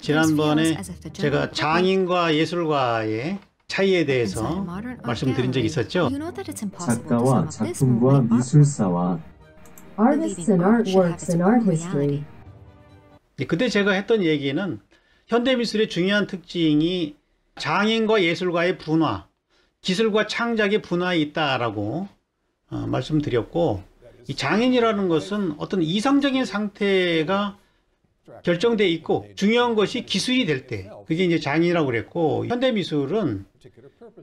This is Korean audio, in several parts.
지난번에 제가 장인과 예술가의 차이에 대해서 말씀드린 적이 있었죠. 작가와 작품과 미술사와 Artists and artworks and art history. 그때 제가 했던 얘기는 현대미술의 중요한 특징이 장인과 예술가의 분화, 기술과 창작의 분화에 있다라고 말씀드렸고, 이 장인이라는 것은 어떤 이상적인 상태가 결정되어 있고 중요한 것이 기술이 될 때 그게 이제 장인이라고 그랬고, 현대미술은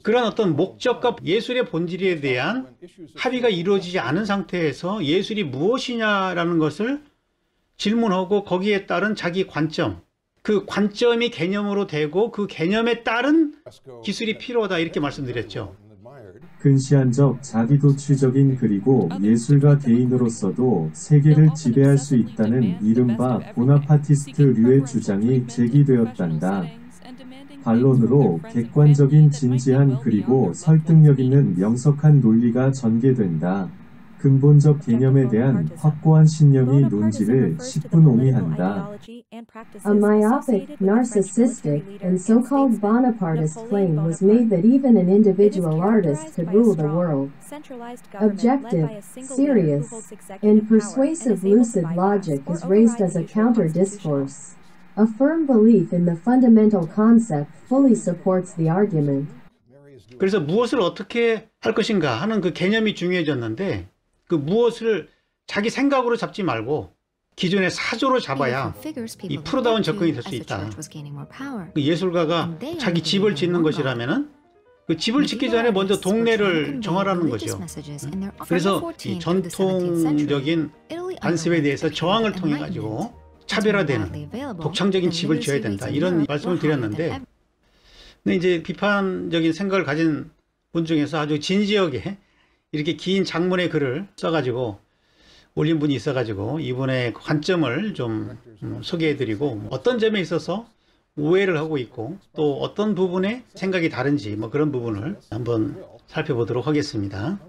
그런 어떤 목적과 예술의 본질에 대한 합의가 이루어지지 않은 상태에서 예술이 무엇이냐라는 것을 질문하고 거기에 따른 자기 관점, 그 관점이 개념으로 되고 그 개념에 따른 기술이 필요하다 이렇게 말씀드렸죠. 근시안적 자기도취적인 그리고 예술가 개인으로서도 세계를 지배할 수 있다는 이른바 보나파티스트류의 주장이 제기되었단다. 반론으로 객관적인 진지한 그리고 설득력 있는 명석한 논리가 전개된다. 근본적 개념에 대한 확고한 신념이 논지를 십분옹이한다. A myopic, narcissistic, and so-called Bonapartist claim was made that even an individual artist could rule the world. Objective, serious, and persuasive lucid logic is raised as a counter-discourse. A firm belief in the fundamental concept fully supports the argument. 그래서 무엇을 어떻게 할 것인가 하는 그 개념이 중요해졌는데, 그 무엇을 자기 생각으로 잡지 말고 기존의 사조로 잡아야 이 프로다운 접근이 될 수 있다. 그 예술가가 자기 집을 짓는 것이라면은 그 집을 짓기 전에 먼저 동네를 정하라는 거죠. 그래서 이 전통적인 관습에 대해서 저항을 통해 가지고 차별화되는 독창적인 집을 지어야 된다, 이런 말씀을 드렸는데, 근데 이제 비판적인 생각을 가진 분 중에서 아주 진지하게 이렇게 긴 장문의 글을 써가지고 올린 분이 있어가지고 이분의 관점을 좀 소개해드리고, 어떤 점에 있어서 오해를 하고 있고 또 어떤 부분에 생각이 다른지 그런 부분을 한번 살펴보도록 하겠습니다.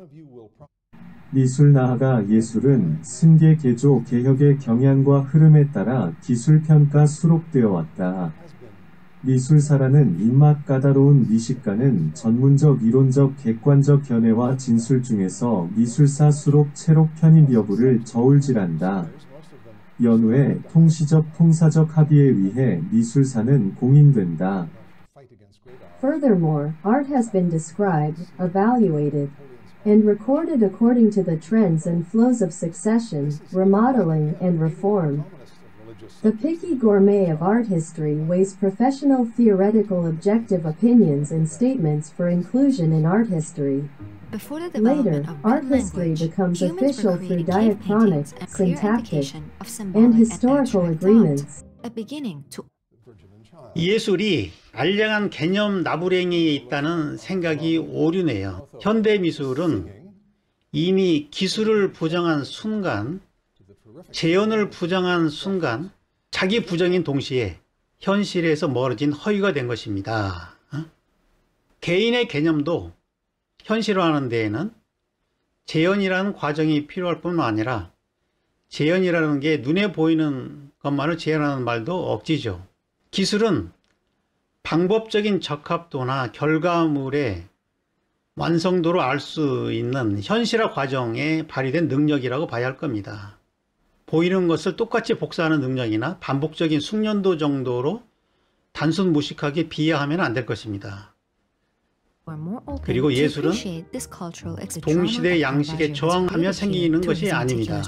미술 나아가 예술은 승계 개조 개혁의 경향과 흐름에 따라 기술평가 수록되어 왔다. 미술사라는 입맛 까다로운 미식가는 전문적 이론적 객관적 견해와 진술 중에서 미술사 수록 체록 편입 여부를 저울질한다. 연후에 통시적 통사적 합의에 의해 미술사는 공인된다. Furthermore, art has been described, evaluated, and recorded according to the trends and flows of succession, remodeling, and reform. The picky gourmet of art history weighs professional theoretical objective opinions and statements for inclusion in art history. Later, art history becomes official through diachronic, syntactic, and historical agreements. 예술이 알량한 개념 나부랭이에 있다는 생각이 오류네요. 현대미술은 이미 기술을 부정한 순간, 재현을 부정한 순간 자기 부정인 동시에 현실에서 멀어진 허위가 된 것입니다. 개인의 개념도 현실화하는 데에는 재현이라는 과정이 필요할 뿐만 아니라, 재현이라는 게 눈에 보이는 것만을 재현하는 말도 억지죠. 기술은 방법적인 적합도나 결과물의 완성도를 알 수 있는 현실화 과정에 발휘된 능력이라고 봐야 할 겁니다. 보이는 것을 똑같이 복사하는 능력이나 반복적인 숙련도 정도로 단순 무식하게 비하하면 안 될 것입니다. 그리고 예술은 동시대 양식에 저항하며 생기는 것이 아닙니다.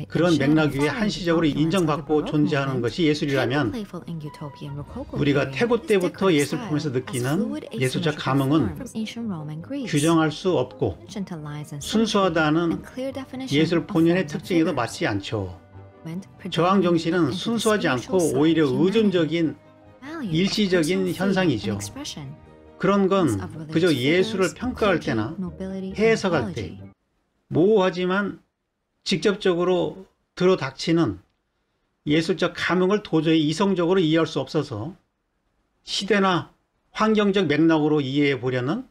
그런 맥락 위에 한시적으로 인정받고 존재하는 것이 예술이라면, 우리가 태고 때부터 예술품에서 느끼는 예술적 감흥은 규정할 수 없고 순수하다는 예술 본연의 특징에도 맞지 않죠. 저항 정신은 순수하지 않고 오히려 의존적인 일시적인 현상이죠. 그런 건 그저 예술을 평가할 때나 해석할 때 모호하지만 직접적으로 들어닥치는 예술적 감흥을 도저히 이성적으로 이해할 수 없어서 시대나 환경적 맥락으로 이해해 보려는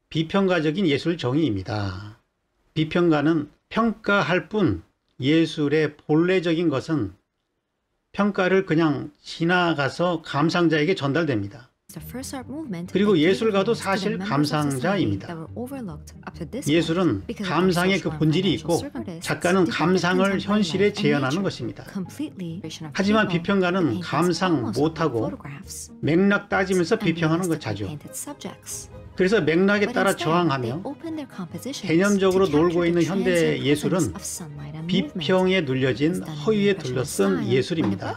비평가적인 예술 정의입니다. 비평가는 평가할 뿐 예술의 본래적인 것은 평가를 그냥 지나가서 감상자에게 전달됩니다. 그리고 예술가도 사실 감상자입니다. 예술은 감상의 그 본질이 있고 작가는 감상을 현실에 재현하는 것입니다. 하지만 비평가는 감상 못하고 맥락 따지면서 비평하는 것 자죠. 그래서 맥락에 따라 저항하며 개념적으로 놀고 있는 현대 예술은 비평에 눌려진 허위에 둘러쓴 예술입니다.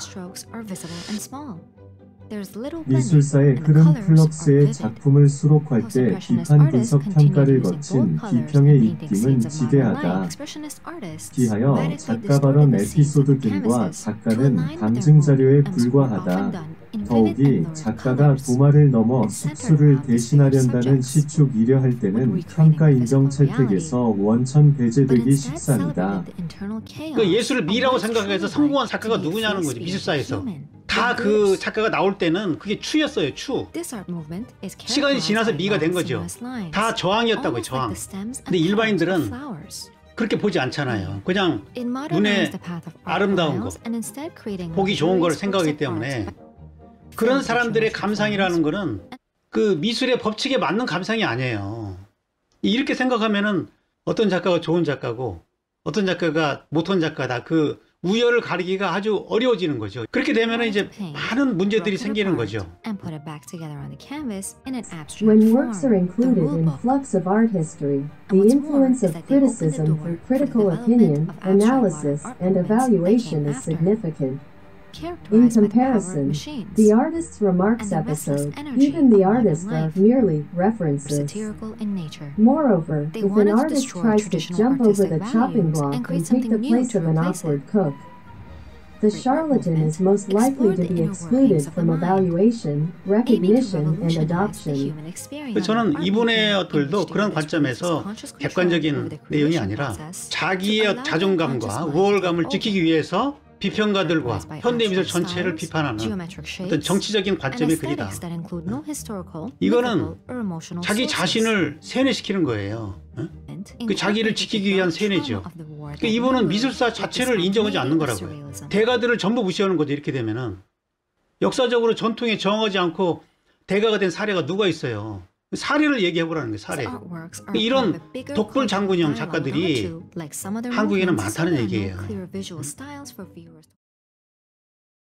미술사의 흐름 플럭스의 작품을 수록할 때 비판 분석 평가를 거친 비평의 입김은 지대하다. 기하여 작가 발언 에피소드들과 작가는 방증 자료에 불과하다. 더욱이 작가가 도마를 넘어 숙수를 대신하련다는 시축 이려할 때는 평가 인정 채택에서 원천 배제되기 십상이다. 그 예술을 미라고 생각해서 성공한 작가가 누구냐는 거지. 미술사에서 다 그 작가가 나올 때는 그게 추였어요. 추. 시간이 지나서 미가 된 거죠. 다 저항이었다고요. 저항. 근데 일반인들은 그렇게 보지 않잖아요. 그냥 눈에 아름다운 거, 보기 좋은 걸 생각하기 때문에 그런 사람들의 감상이라는 거는 그 미술의 법칙에 맞는 감상이 아니에요. 이렇게 생각하면은 어떤 작가가 좋은 작가고 어떤 작가가 못한 작가다. 그 우열을 가리기가 아주 어려워지는 거죠. 그렇게 되면 이제 많은 문제들이 생기는 거죠. When works are included in flux of art history, the influence of criticism through critical opinion, analysis, and evaluation is significant. In comparison, the artist's remarks episode, even the artist are merely references. Moreover, if an artist tries to jump over the chopping block and take the place of an awkward cook, the charlatan is most likely to be excluded from evaluation, recognition, and adoption. 저는 이분의 어들도 그런 관점에서 객관적인 내용이 아니라 자기의 자존감과 우월감을 지키기 위해서 비평가들과 현대미술 전체를 비판하는 어떤 정치적인 관점의 글이다. 이거는 자기 자신을 세뇌시키는 거예요. 그 자기를 지키기 위한 세뇌죠. 그러니까 이분은 미술사 자체를 인정하지 않는 거라고요. 대가들을 전부 무시하는 거죠. 이렇게 되면은 역사적으로 전통에 정하지 않고 대가가 된 사례가 누가 있어요? 사례를 얘기해보라는 거예요. 사례. 이런 독불 장군형 작가들이 한국에는 많다는 얘기예요.